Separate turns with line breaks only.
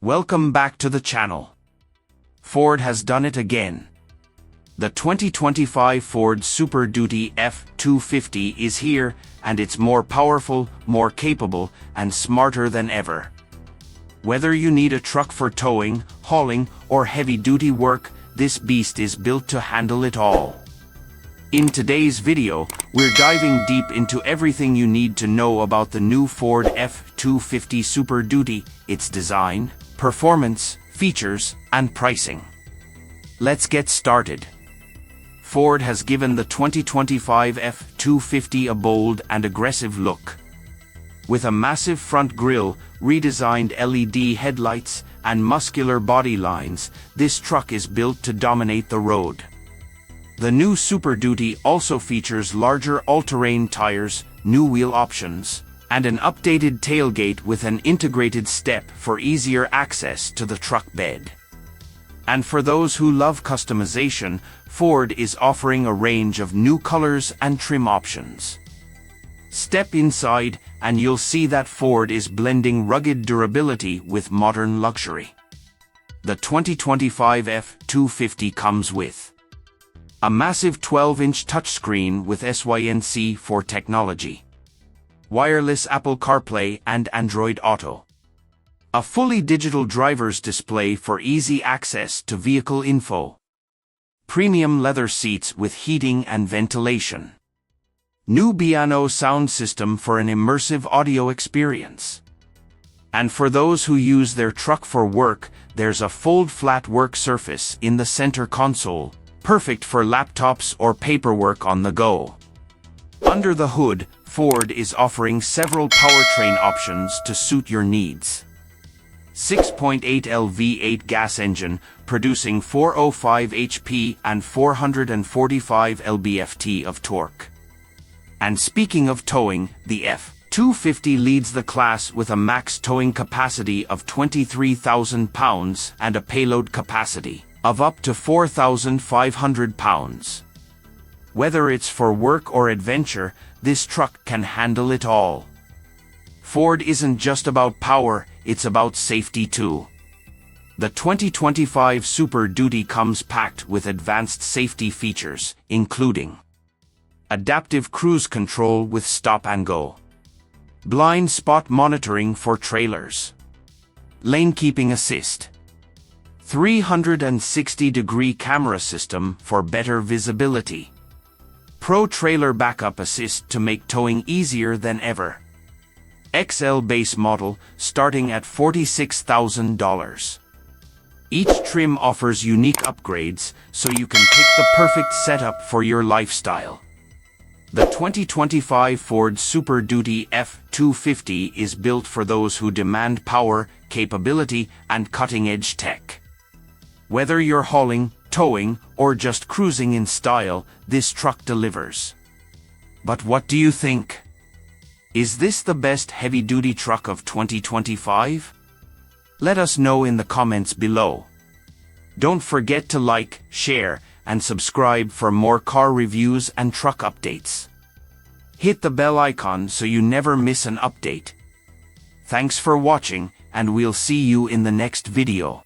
Welcome back to the channel. Ford has done it again. The 2025 Ford Super Duty F-250 is here, and it's more powerful, more capable, and smarter than ever. Whether you need a truck for towing, hauling, or heavy-duty work, this beast is built to handle it all. In today's video, we're diving deep into everything you need to know about the new Ford F-250 Super Duty, its design, performance, features, and pricing. Let's get started. Ford has given the 2025 F-250 a bold and aggressive look. With a massive front grille, redesigned LED headlights, and muscular body lines, this truck is built to dominate the road. The new Super Duty also features larger all-terrain tires, new wheel options, and an updated tailgate with an integrated step for easier access to the truck bed. And for those who love customization, Ford is offering a range of new colors and trim options. Step inside, and you'll see that Ford is blending rugged durability with modern luxury. The 2025 F-250 comes with a massive 12-inch touchscreen with SYNC for technology, wireless Apple CarPlay and Android Auto, a fully digital driver's display for easy access to vehicle info, premium leather seats with heating and ventilation, new piano sound system for an immersive audio experience. And for those who use their truck for work, there's a fold-flat work surface in the center console, perfect for laptops or paperwork on the go. Under the hood, Ford is offering several powertrain options to suit your needs. 6.8L V8 gas engine, producing 405 HP and 445 lb-ft of torque. And speaking of towing, the F-250 leads the class with a max towing capacity of 23,000 pounds and a payload capacity of up to 4,500 pounds. Whether it's for work or adventure, this truck can handle it all. Ford isn't just about power, it's about safety too. The 2025 Super Duty comes packed with advanced safety features, including adaptive cruise control with stop and go, blind spot monitoring for trailers, lane keeping assist, 360-degree camera system for better visibility, Pro Trailer Backup Assist to make towing easier than ever. XL base model starting at $46,000. Each trim offers unique upgrades, so you can pick the perfect setup for your lifestyle. The 2025 Ford Super Duty F-250 is built for those who demand power, capability, and cutting-edge tech. Whether you're hauling, towing, or just cruising in style, this truck delivers. But what do you think? Is this the best heavy-duty truck of 2025? Let us know in the comments below. Don't forget to like, share, and subscribe for more car reviews and truck updates. Hit the bell icon so you never miss an update. Thanks for watching, and we'll see you in the next video.